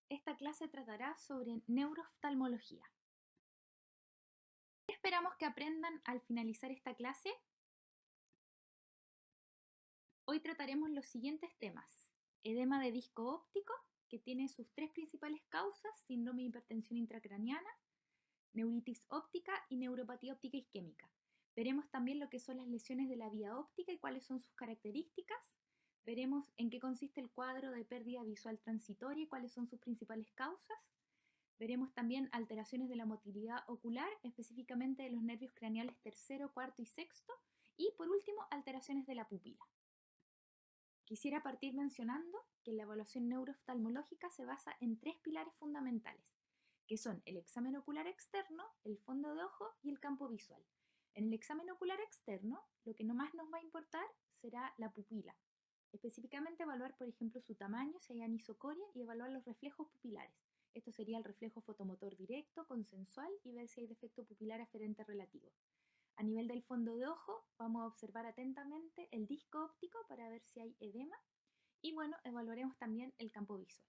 Esta clase tratará sobre neurooftalmología. ¿Qué esperamos que aprendan al finalizar esta clase? Hoy trataremos los siguientes temas. Edema de disco óptico, que tiene sus tres principales causas: síndrome de hipertensión intracraniana, neuritis óptica y neuropatía óptica isquémica. Veremos también lo que son las lesiones de la vía óptica y cuáles son sus características. Veremos en qué consiste el cuadro de pérdida visual transitoria y cuáles son sus principales causas. Veremos también alteraciones de la motilidad ocular, específicamente de los nervios craneales tercero, cuarto y sexto. Y por último, alteraciones de la pupila. Quisiera partir mencionando que la evaluación neurooftalmológica se basa en tres pilares fundamentales, que son el examen ocular externo, el fondo de ojo y el campo visual. En el examen ocular externo, lo que más nos va a importar será la pupila. Específicamente evaluar, por ejemplo, su tamaño, si hay anisocoria, y evaluar los reflejos pupilares. Esto sería el reflejo fotomotor directo, consensual, y ver si hay defecto pupilar aferente relativo. A nivel del fondo de ojo, vamos a observar atentamente el disco óptico para ver si hay edema. Y bueno, evaluaremos también el campo visual.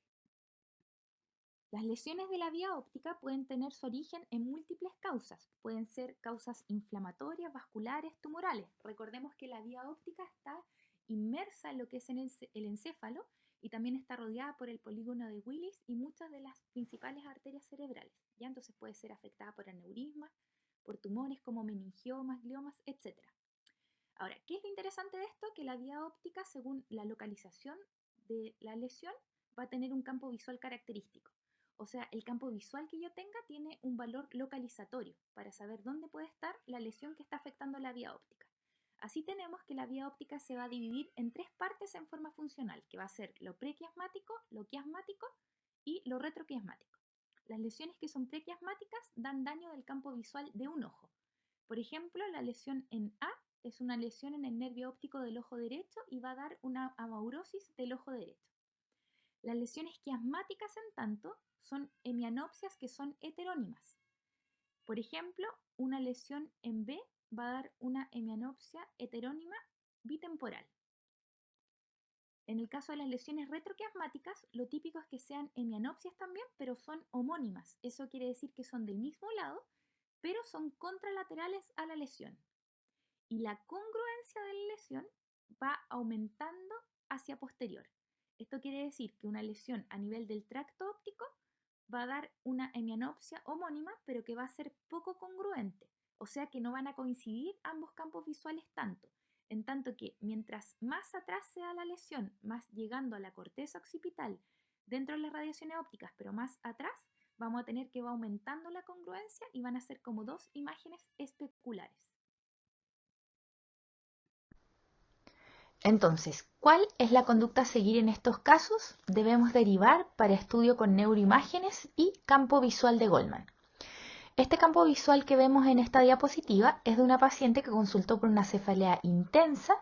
Las lesiones de la vía óptica pueden tener su origen en múltiples causas. Pueden ser causas inflamatorias, vasculares, tumorales. Recordemos que la vía óptica está inmersa en lo que es el encéfalo y también está rodeada por el polígono de Willis y muchas de las principales arterias cerebrales. ¿Ya? Entonces puede ser afectada por aneurismas, por tumores como meningiomas, gliomas, etc. Ahora, ¿qué es lo interesante de esto? Que la vía óptica, según la localización de la lesión, va a tener un campo visual característico. O sea, el campo visual que yo tenga tiene un valor localizatorio para saber dónde puede estar la lesión que está afectando la vía óptica. Así tenemos que la vía óptica se va a dividir en tres partes en forma funcional, que va a ser lo prequiasmático, lo quiasmático y lo retroquiasmático. Las lesiones que son prequiasmáticas dan daño del campo visual de un ojo. Por ejemplo, la lesión en A es una lesión en el nervio óptico del ojo derecho y va a dar una amaurosis del ojo derecho. Las lesiones quiasmáticas, en tanto, son hemianopsias que son heterónimas. Por ejemplo, una lesión en B va a dar una hemianopsia heterónima bitemporal. En el caso de las lesiones retroquiasmáticas, lo típico es que sean hemianopsias también, pero son homónimas. Eso quiere decir que son del mismo lado, pero son contralaterales a la lesión. Y la congruencia de la lesión va aumentando hacia posterior. Esto quiere decir que una lesión a nivel del tracto óptico va a dar una hemianopsia homónima, pero que va a ser poco congruente. O sea que no van a coincidir ambos campos visuales tanto. En tanto que mientras más atrás sea la lesión, más llegando a la corteza occipital dentro de las radiaciones ópticas, pero más atrás, vamos a tener que va aumentando la congruencia y van a ser como dos imágenes especulares. Entonces, ¿cuál es la conducta a seguir en estos casos? Debemos derivar para estudio con neuroimágenes y campo visual de Goldman. Este campo visual que vemos en esta diapositiva es de una paciente que consultó por una cefalea intensa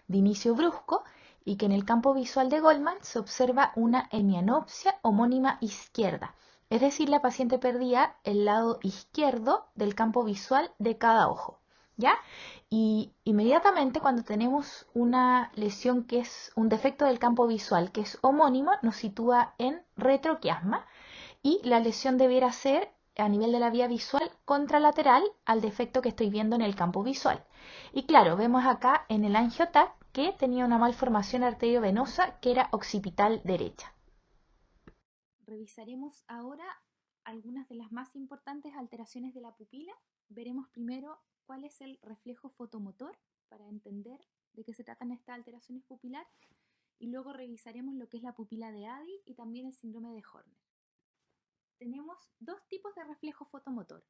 de inicio brusco y que en el campo visual de Goldman se observa una hemianopsia homónima izquierda. Es decir, la paciente perdía el lado izquierdo del campo visual de cada ojo. ¿Ya? Y inmediatamente cuando tenemos una lesión que es un defecto del campo visual que es homónimo, nos sitúa en retroquiasma y la lesión debiera ser a nivel de la vía visual contralateral al defecto que estoy viendo en el campo visual. Y claro, vemos acá en el angioTAC que tenía una malformación arteriovenosa que era occipital derecha. Revisaremos ahora algunas de las más importantes alteraciones de la pupila. Veremos primero cuál es el reflejo fotomotor para entender de qué se tratan estas alteraciones pupilares y luego revisaremos lo que es la pupila de Addy y también el síndrome de Horner. Tenemos dos tipos de reflejo fotomotor,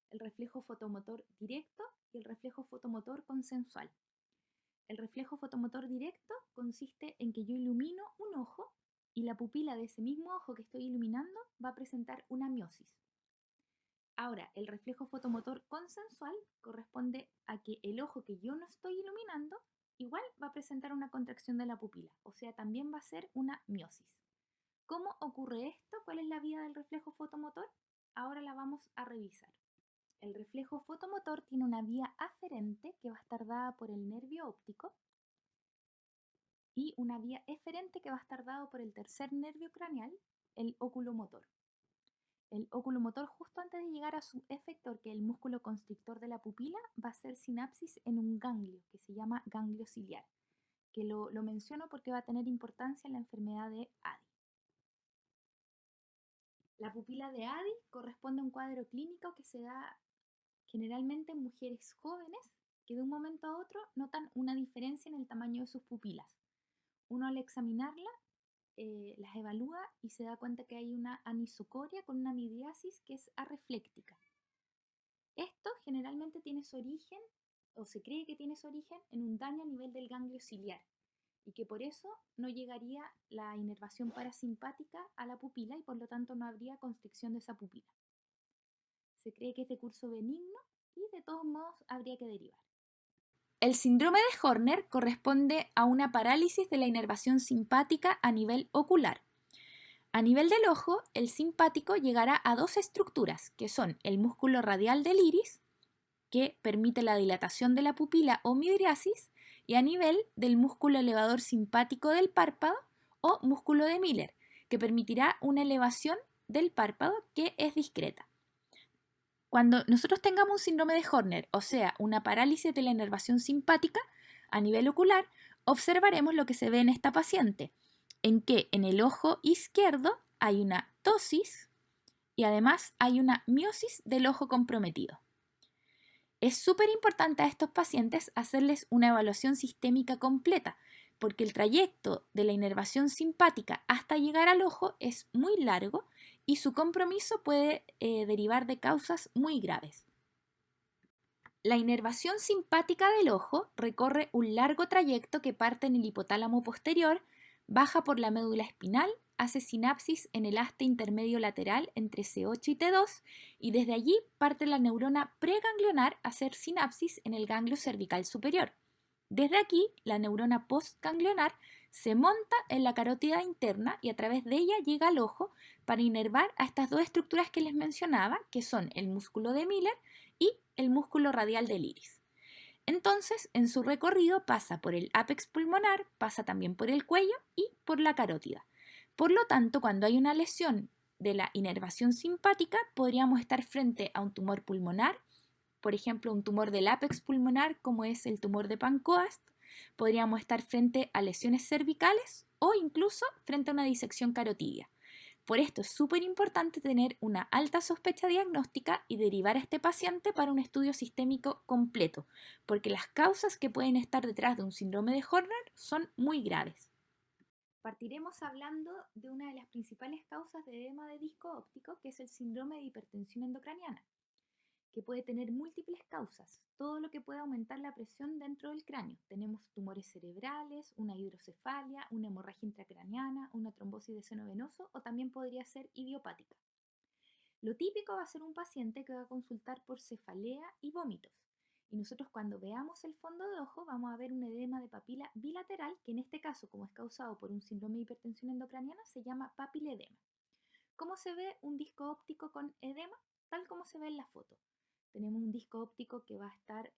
el reflejo fotomotor directo y el reflejo fotomotor consensual. El reflejo fotomotor directo consiste en que yo ilumino un ojo y la pupila de ese mismo ojo que estoy iluminando va a presentar una miosis. Ahora, el reflejo fotomotor consensual corresponde a que el ojo que yo no estoy iluminando igual va a presentar una contracción de la pupila, o sea, también va a ser una miosis. ¿Cómo ocurre esto? ¿Cuál es la vía del reflejo fotomotor? Ahora la vamos a revisar. El reflejo fotomotor tiene una vía aferente que va a estar dada por el nervio óptico y una vía eferente que va a estar dado por el tercer nervio craneal el oculomotor. El oculomotor, justo antes de llegar a su efector, que es el músculo constrictor de la pupila, va a hacer sinapsis en un ganglio que se llama ganglio ciliar, que lo menciono porque va a tener importancia en la enfermedad de ADI. La pupila de ADI corresponde a un cuadro clínico que se da generalmente en mujeres jóvenes que de un momento a otro notan una diferencia en el tamaño de sus pupilas. Uno al examinarla las evalúa y se da cuenta que hay una anisocoria con una midriasis que es arrefléctica. Esto generalmente tiene su origen, o se cree que tiene su origen, en un daño a nivel del ganglio ciliar y que por eso no llegaría la inervación parasimpática a la pupila y por lo tanto no habría constricción de esa pupila. Se cree que es de curso benigno y de todos modos habría que derivar. El síndrome de Horner corresponde a una parálisis de la inervación simpática a nivel ocular. A nivel del ojo, el simpático llegará a dos estructuras, que son el músculo radial del iris, que permite la dilatación de la pupila o midriasis, y a nivel del músculo elevador simpático del párpado o músculo de Miller, que permitirá una elevación del párpado que es discreta. Cuando nosotros tengamos un síndrome de Horner, o sea, una parálisis de la inervación simpática a nivel ocular, observaremos lo que se ve en esta paciente, en que en el ojo izquierdo hay una ptosis y además hay una miosis del ojo comprometido. Es súper importante a estos pacientes hacerles una evaluación sistémica completa, porque el trayecto de la inervación simpática hasta llegar al ojo es muy largo y su compromiso puede derivar de causas muy graves. La inervación simpática del ojo recorre un largo trayecto que parte en el hipotálamo posterior, baja por la médula espinal, hace sinapsis en el haste intermedio lateral entre C8 y T2 y desde allí parte la neurona preganglionar a hacer sinapsis en el ganglio cervical superior. Desde aquí, la neurona postganglionar se monta en la carótida interna y a través de ella llega al ojo para inervar a estas dos estructuras que les mencionaba, que son el músculo de Miller y el músculo radial del iris. Entonces, en su recorrido pasa por el ápex pulmonar, pasa también por el cuello y por la carótida. Por lo tanto, cuando hay una lesión de la inervación simpática, podríamos estar frente a un tumor pulmonar, por ejemplo, un tumor del ápex pulmonar como es el tumor de Pancoast, podríamos estar frente a lesiones cervicales o incluso frente a una disección carotidia. Por esto es súper importante tener una alta sospecha diagnóstica y derivar a este paciente para un estudio sistémico completo, porque las causas que pueden estar detrás de un síndrome de Horner son muy graves. Partiremos hablando de una de las principales causas de edema de disco óptico, que es el síndrome de hipertensión endocraniana, que puede tener múltiples causas, todo lo que pueda aumentar la presión dentro del cráneo. Tenemos tumores cerebrales, una hidrocefalia, una hemorragia intracraniana, una trombosis de seno venoso o también podría ser idiopática. Lo típico va a ser un paciente que va a consultar por cefalea y vómitos. Y nosotros cuando veamos el fondo de ojo vamos a ver un edema de papila bilateral, que en este caso, como es causado por un síndrome de hipertensión endocraniana, se llama papiledema. ¿Cómo se ve un disco óptico con edema? Tal como se ve en la foto. Tenemos un disco óptico que va a estar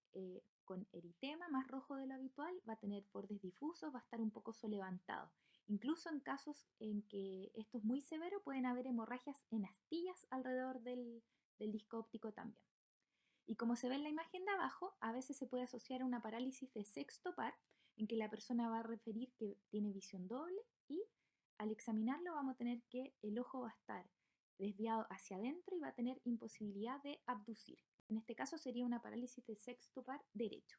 con eritema más rojo de lo habitual, va a tener bordes difusos, va a estar un poco solevantado. Incluso en casos en que esto es muy severo, pueden haber hemorragias en astillas alrededor del disco óptico también. Y como se ve en la imagen de abajo, a veces se puede asociar a una parálisis de sexto par, en que la persona va a referir que tiene visión doble y al examinarlo vamos a tener que el ojo va a estar desviado hacia adentro y va a tener imposibilidad de abducir. En este caso sería una parálisis de sexto par derecho.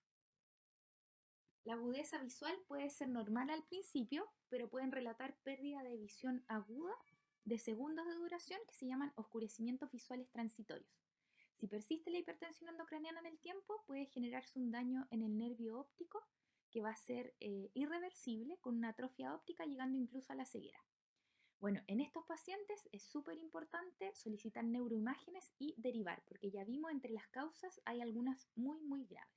La agudeza visual puede ser normal al principio, pero pueden relatar pérdida de visión aguda de segundos de duración que se llaman oscurecimientos visuales transitorios. Si persiste la hipertensión endocraniana en el tiempo, puede generarse un daño en el nervio óptico que va a ser irreversible con una atrofia óptica llegando incluso a la ceguera. Bueno, en estos pacientes es súper importante solicitar neuroimágenes y derivar, porque ya vimos entre las causas hay algunas muy graves.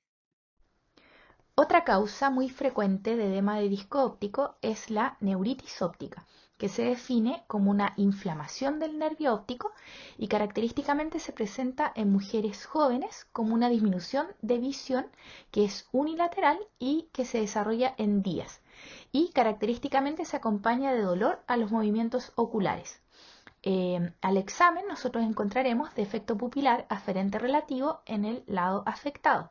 Otra causa muy frecuente de edema de disco óptico es la neuritis óptica, que se define como una inflamación del nervio óptico y característicamente se presenta en mujeres jóvenes como una disminución de visión que es unilateral y que se desarrolla en días y característicamente se acompaña de dolor a los movimientos oculares. al examen nosotros encontraremos defecto pupilar aferente relativo en el lado afectado.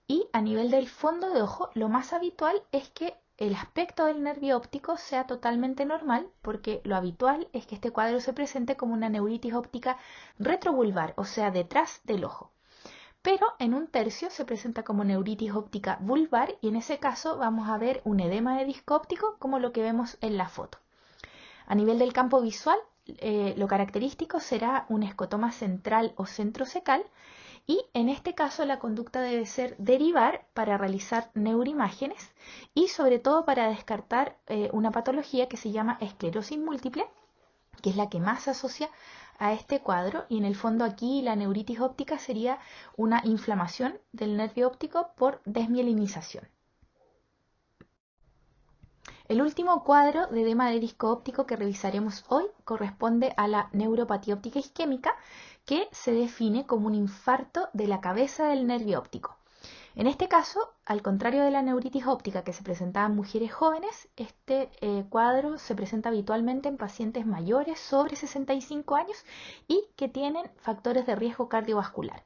Y a nivel del fondo de ojo, lo más habitual es que el aspecto del nervio óptico sea totalmente normal, porque lo habitual es que este cuadro se presente como una neuritis óptica retrovulvar, o sea, detrás del ojo. Pero en un tercio se presenta como neuritis óptica vulvar y en ese caso vamos a ver un edema de disco óptico como lo que vemos en la foto. A nivel del campo visual, lo característico será un escotoma central o centrocecal y en este caso la conducta debe ser derivar para realizar neuroimágenes y sobre todo para descartar una patología que se llama esclerosis múltiple, que es la que más se asocia a este cuadro, y en el fondo aquí la neuritis óptica sería una inflamación del nervio óptico por desmielinización. El último cuadro de edema de disco óptico que revisaremos hoy corresponde a la neuropatía óptica isquémica, que se define como un infarto de la cabeza del nervio óptico. En este caso, al contrario de la neuritis óptica que se presentaba en mujeres jóvenes, este cuadro se presenta habitualmente en pacientes mayores sobre 65 años y que tienen factores de riesgo cardiovascular.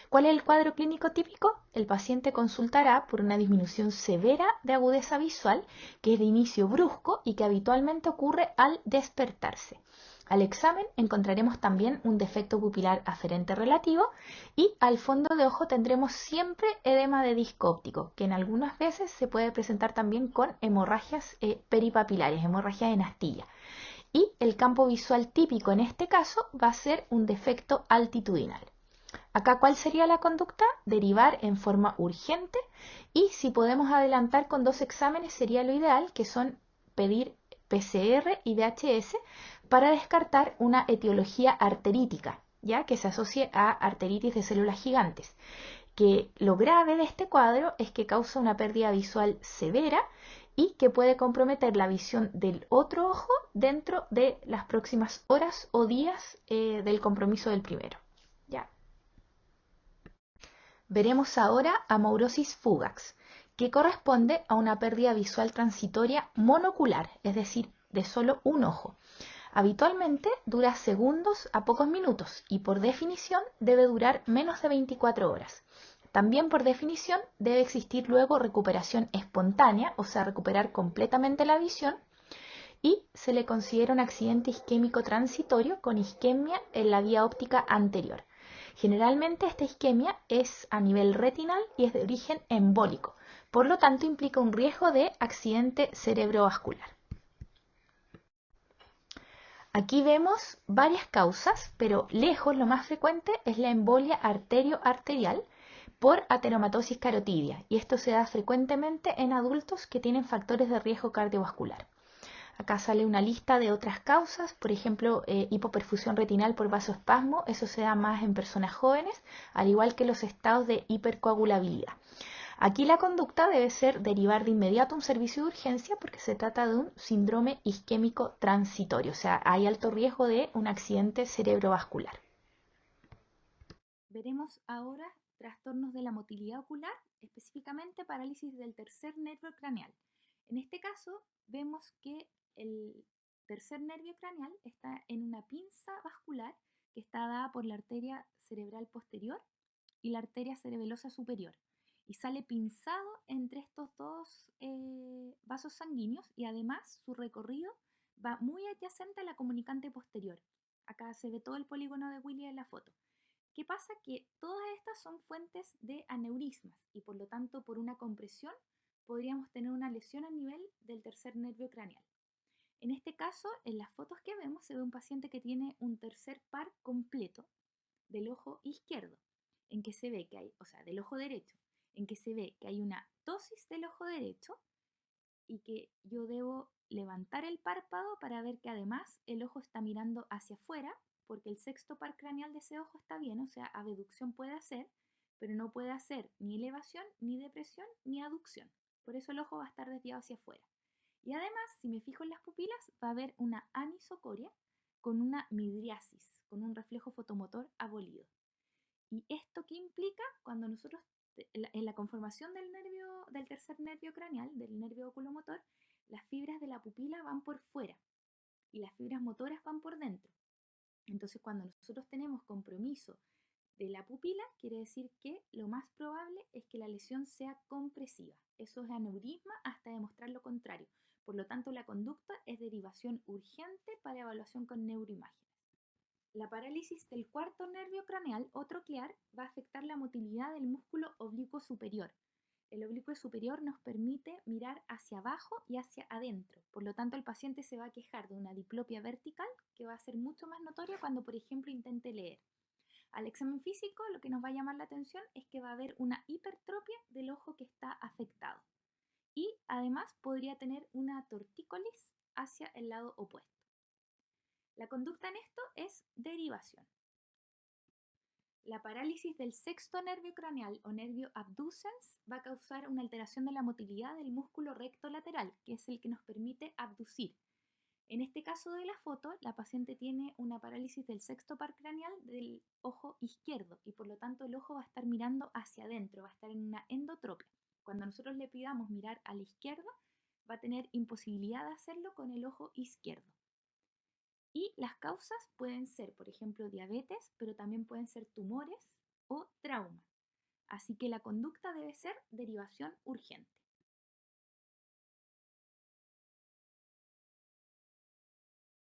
¿Cuál es el cuadro clínico típico? El paciente consultará por una disminución severa de agudeza visual, que es de inicio brusco y que habitualmente ocurre al despertarse. Al examen encontraremos también un defecto pupilar aferente relativo y al fondo de ojo tendremos siempre edema de disco óptico, que en algunas veces se puede presentar también con hemorragias peripapilares, hemorragias en astilla. Y el campo visual típico en este caso va a ser un defecto altitudinal. Acá, ¿cuál sería la conducta? Derivar en forma urgente y si podemos adelantar con 2 exámenes sería lo ideal, que son pedir PCR y VHS para descartar una etiología arterítica, ya que se asocie a arteritis de células gigantes. Que lo grave de este cuadro es que causa una pérdida visual severa y que puede comprometer la visión del otro ojo dentro de las próximas horas o días del compromiso del primero. ¿Ya? Veremos ahora amaurosis fugax, que corresponde a una pérdida visual transitoria monocular, es decir, de solo un ojo. Habitualmente dura segundos a pocos minutos y por definición debe durar menos de 24 horas. También por definición debe existir luego recuperación espontánea, o sea, recuperar completamente la visión, y se le considera un accidente isquémico transitorio con isquemia en la vía óptica anterior. Generalmente esta isquemia es a nivel retinal y es de origen embólico, por lo tanto implica un riesgo de accidente cerebrovascular. Aquí vemos varias causas, pero lejos lo más frecuente es la embolia arterio-arterial por ateromatosis carotidia, y esto se da frecuentemente en adultos que tienen factores de riesgo cardiovascular. Acá sale una lista de otras causas, por ejemplo, hipoperfusión retinal por vasoespasmo, eso se da más en personas jóvenes, al igual que los estados de hipercoagulabilidad. Aquí la conducta debe ser derivar de inmediato a un servicio de urgencia porque se trata de un síndrome isquémico transitorio, o sea, hay alto riesgo de un accidente cerebrovascular. Veremos ahora trastornos de la motilidad ocular, específicamente parálisis del tercer nervio craneal. En este caso, vemos que el tercer nervio craneal está en una pinza vascular que está dada por la arteria cerebral posterior y la arteria cerebelosa superior, y sale pinzado entre estos dos vasos sanguíneos, y además su recorrido va muy adyacente a la comunicante posterior. Acá se ve todo el polígono de Willy en la foto. ¿Qué pasa? Que todas estas son fuentes de aneurismas y por lo tanto por una compresión podríamos tener una lesión a nivel del tercer nervio craneal. En este caso, en las fotos que vemos se ve un paciente que tiene un tercer par completo del ojo izquierdo, en que se ve que hay, o sea, del ojo derecho, en que se ve que hay una ptosis del ojo derecho y que yo debo levantar el párpado para ver que además el ojo está mirando hacia afuera, porque el sexto par craneal de ese ojo está bien, o sea, abducción puede hacer, pero no puede hacer ni elevación, ni depresión, ni aducción. Por eso el ojo va a estar desviado hacia afuera. Y además, si me fijo en las pupilas, va a haber una anisocoria con una midriasis, con un reflejo fotomotor abolido. ¿Y esto qué implica? Cuando nosotros, en la conformación del tercer nervio craneal, del nervio oculomotor, las fibras de la pupila van por fuera y las fibras motoras van por dentro. Entonces, cuando nosotros tenemos compromiso de la pupila, quiere decir que lo más probable es que la lesión sea compresiva. Eso es aneurisma hasta demostrar lo contrario. Por lo tanto, la conducta es derivación urgente para evaluación con neuroimágenes. La parálisis del cuarto nervio craneal o troclear va a afectar la motilidad del músculo oblicuo superior. El oblicuo superior nos permite mirar hacia abajo y hacia adentro. Por lo tanto, el paciente se va a quejar de una diplopia vertical que va a ser mucho más notoria cuando, por ejemplo, intente leer. Al examen físico, lo que nos va a llamar la atención es que va a haber una hipertropia del ojo que está afectado. Y además podría tener una tortícolis hacia el lado opuesto. La conducta en esto es derivación. La parálisis del sexto nervio craneal o nervio abducens va a causar una alteración de la motilidad del músculo recto lateral, que es el que nos permite abducir. En este caso de la foto, la paciente tiene una parálisis del sexto par craneal del ojo izquierdo y por lo tanto el ojo va a estar mirando hacia adentro, va a estar en una endotropia. Cuando nosotros le pidamos mirar a la izquierda, va a tener imposibilidad de hacerlo con el ojo izquierdo. Y las causas pueden ser, por ejemplo, diabetes, pero también pueden ser tumores o trauma. Así que la conducta debe ser derivación urgente.